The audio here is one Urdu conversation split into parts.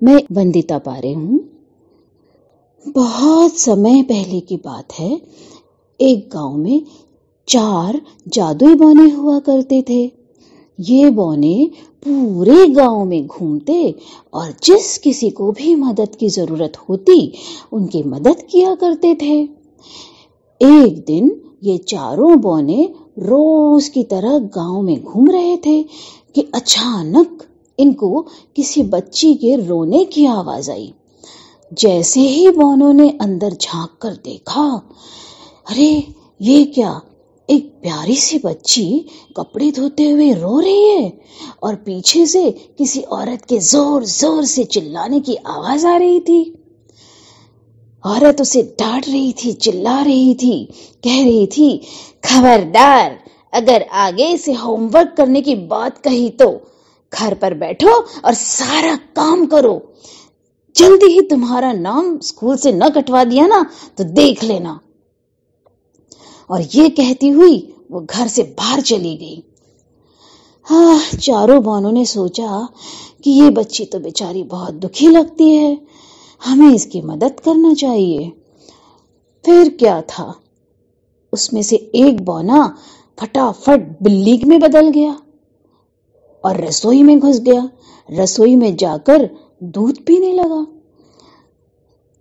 میں وندیتا پارے ہوں۔ بہت سمے پہلے کی بات ہے، ایک گاؤں میں 4 جادوئی بونے ہوا کرتے تھے۔ یہ بونے پورے گاؤں میں گھومتے اور جس کسی کو بھی مدد کی ضرورت ہوتی ان کی مدد کیا کرتے تھے۔ ایک دن یہ چاروں بونے روز کی طرح گاؤں میں گھوم رہے تھے کہ اچانک ان کو کسی بچی کے رونے کی آواز آئی۔ جیسے ہی بونوں نے اندر جھانک کر دیکھا، ارے یہ کیا، ایک پیاری سی بچی کپڑے دھوتے ہوئے رو رہی ہے اور پیچھے سے کسی عورت کے زور زور سے چلانے کی آواز آ رہی تھی۔ عورت اسے ڈانٹ رہی تھی، چلا رہی تھی، کہہ رہی تھی، خبردار، اگر آگے سے ہوم ورک کرنے کی بات کہی تو گھر پر بیٹھو اور سارا کام کرو، جلدی ہی تمہارا نام اسکول سے نہ کٹوا دیا نا تو دیکھ لینا۔ اور یہ کہتی ہوئی وہ گھر سے باہر چلی گئی۔ چاروں بونوں نے سوچا کہ یہ بچی تو بیچاری بہت دکھی لگتی ہے، ہمیں اس کی مدد کرنا چاہیے۔ پھر کیا تھا، اس میں سے ایک بونا فٹافٹ بلی میں بدل گیا اور رسوئی میں گھس گیا۔ رسوئی میں جا کر دودھ پینے لگا۔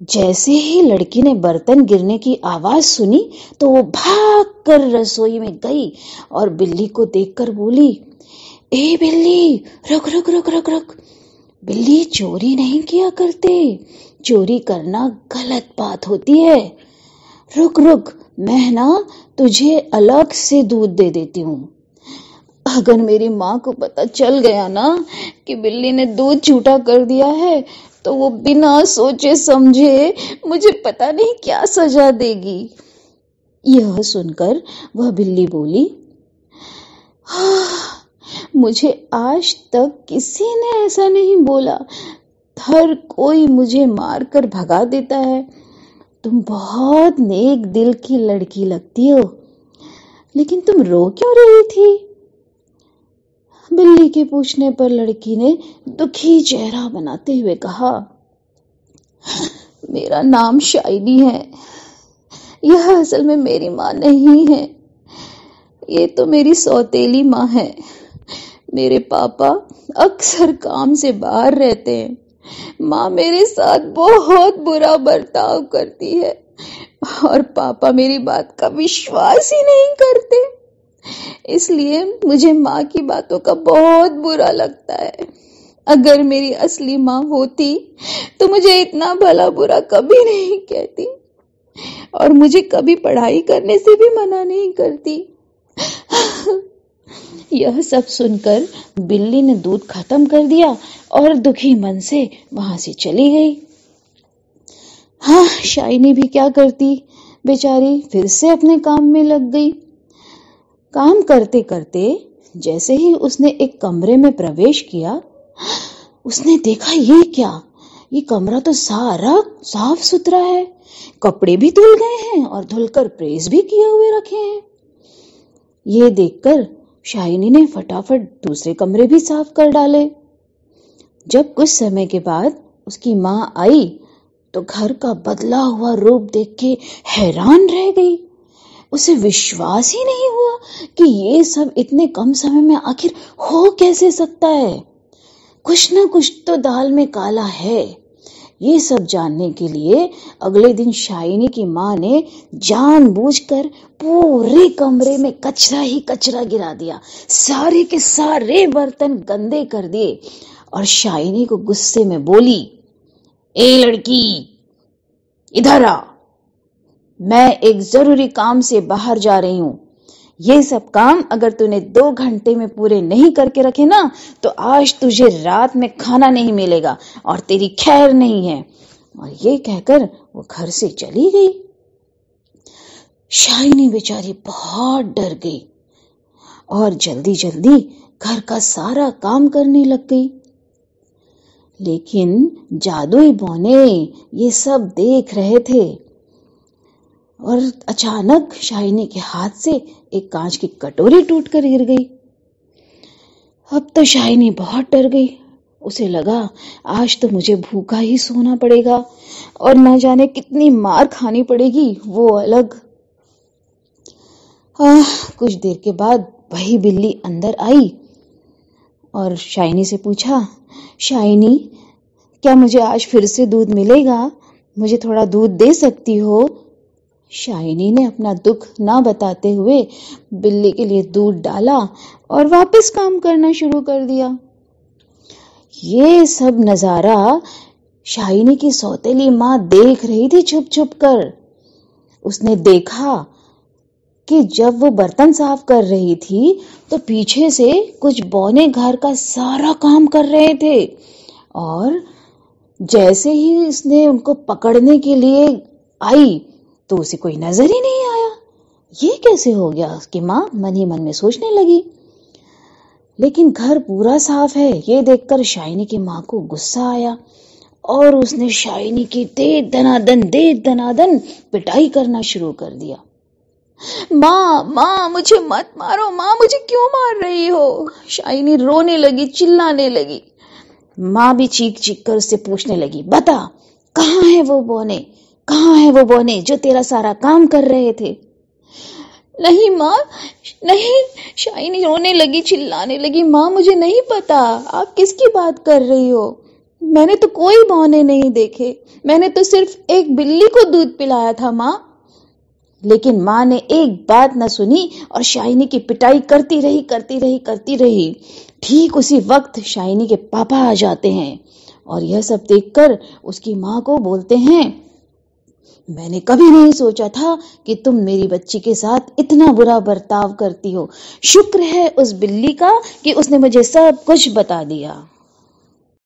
جیسے ہی لڑکی نے برتن گرنے کی آواز سنی تو وہ بھاگ کر رسوئی میں گئی اور بلی کو دیکھ کر بولی، اے بلی، رک رک رک رک رک، بلی چوری نہیں کیا کرتے، چوری کرنا غلط بات ہوتی ہے، رک رک، میں نا تجھے الگ سے دودھ دے دیتی ہوں۔ اگر میری ماں کو پتہ چل گیا نا کہ بلی نے دودھ جھوٹا کر دیا ہے تو وہ بنا سوچے سمجھے مجھے پتہ نہیں کیا سزا دے گی۔ یہ سن کر وہ بلی بولی، مجھے آج تک کسی نے ایسا نہیں بولا، ہر کوئی مجھے مار کر بھگا دیتا ہے، تم بہت نیک دل کی لڑکی لگتی ہو، لیکن تم رو کیوں رہی تھی؟ بلی کے پوچھنے پر لڑکی نے دکھی چہرہ بناتے ہوئے کہا، میرا نام شائنی ہے، یہ اصل میں میری ماں نہیں ہے، یہ تو میری سوتیلی ماں ہے۔ میرے پاپا اکثر کام سے باہر رہتے ہیں، ماں میرے ساتھ بہت برا برتاؤ کرتی ہے اور پاپا میری بات کا وشواس ہی نہیں کرتے، اس لیے مجھے ماں کی باتوں کا بہت برا لگتا ہے۔ اگر میری اصلی ماں ہوتی تو مجھے اتنا بھلا برا کبھی نہیں کہتی اور مجھے کبھی پڑھائی کرنے سے بھی منع نہیں کرتی۔ یہ سب سن کر بلی نے دودھ ختم کر دیا اور دکھی من سے وہاں سے چلی گئی۔ شائنی بھی کیا کرتی، بیچاری پھر سے اپنے کام میں لگ گئی۔ کام کرتے کرتے جیسے ہی اس نے ایک کمرے میں پرویش کیا، اس نے دیکھا، یہ کیا، یہ کمرہ تو سارا صاف ستھرا ہے، کپڑے بھی دھل گئے ہیں اور دھل کر پریس بھی کیے ہوئے رکھے ہیں۔ یہ دیکھ کر شائنی نے فٹافٹ دوسرے کمرے بھی صاف کر ڈالے۔ جب کچھ سمے کے بعد اس کی ماں آئی تو گھر کا بدلا ہوا روپ دیکھ کے حیران رہ گئی۔ اسے وشواس ہی نہیں ہوا کہ یہ سب اتنے کم سمے میں آخر ہو کیسے سکتا ہے۔ کچھ نہ کچھ تو دال میں کالا ہے۔ یہ سب جاننے کے لیے اگلے دن شائنی کی ماں نے جان بوجھ کر پورے کمرے میں کچرا ہی کچرا گرا دیا، سارے کے سارے برتن گندے کر دیے اور شائنی کو غصے میں بولی، اے لڑکی، ادھر آ، میں ایک ضروری کام سے باہر جا رہی ہوں، یہ سب کام اگر تو نے 2 گھنٹے میں پورے نہیں کر کے رکھے نا تو آج تجھے رات میں کھانا نہیں ملے گا اور تیری خیر نہیں ہے۔ اور یہ کہہ کر وہ گھر سے چلی گئی۔ شائنی بیچاری بہت ڈر گئی اور جلدی جلدی گھر کا سارا کام کرنے لگ گئی۔ لیکن جادوئی بونے یہ سب دیکھ رہے تھے اور اچانک شائنی کے ہاتھ سے ایک کانچ کی کٹوری ٹوٹ کر گر گئی۔ اب تو شائنی بہت ڈر گئی اسے لگا آج تو مجھے بھوکا ہی سونا پڑے گا اور نہ جانے کتنی مار کھانی پڑے گی وہ الگ۔ کچھ دیر کے بعد وہی بلی اندر آئی اور شائنی سے پوچھا، شائنی کیا مجھے آج پھر سے دودھ ملے گا؟ مجھے تھوڑا دودھ دے سکتی ہو؟ شائنی نے اپنا دکھ نہ بتاتے ہوئے بلی کے لیے دودھ ڈالا اور واپس کام کرنا شروع کر دیا۔ یہ سب نظارہ شائنی کی سوتیلی ماں دیکھ رہی تھی چھپ چھپ کر۔ اس نے دیکھا کہ جب وہ برتن صاف کر رہی تھی تو پیچھے سے کچھ بونے گھر کا سارا کام کر رہے تھے، اور جیسے ہی اس نے ان کو پکڑنے کے لیے آئی تو اسے کوئی نظر ہی نہیں آیا۔ یہ کیسے ہو گیا؟ اس کی ماں من ہی من میں سوچنے لگی۔ لیکن گھر پورا صاف ہے یہ دیکھ کر شائنی کی ماں کو غصہ آیا اور اس نے شائنی کی دے دنادن پٹائی کرنا شروع کر دیا۔ ماں مجھے مت مارو، ماں مجھے کیوں مار رہی ہو؟ شائنی رونے لگی، چلانے لگی۔ ماں بھی چیخ چیخ کر اس سے پوچھنے لگی، بتا کہاں ہے وہ بونے جو تیرا سارا کام کر رہے تھے؟ نہیں ماں نہیں، شائنی رونے لگی، چلانے لگی، ماں مجھے نہیں پتا آپ کس کی بات کر رہی ہو، میں نے تو کوئی بونے نہیں دیکھے، میں نے تو صرف ایک بلی کو دودھ پلایا تھا ماں۔ لیکن ماں نے ایک بات نہ سنی اور شائنی کی پٹائی کرتی رہی۔ ٹھیک اسی وقت شائنی کے پاپا آ جاتے ہیں اور یہ سب دیکھ کر اس کی ماں کو بولتے ہیں، میں نے کبھی نہیں سوچا تھا کہ تم میری بچی کے ساتھ اتنا برا برتاؤ کرتی ہو، شکر ہے اس بلی کا کہ اس نے مجھے سب کچھ بتا دیا۔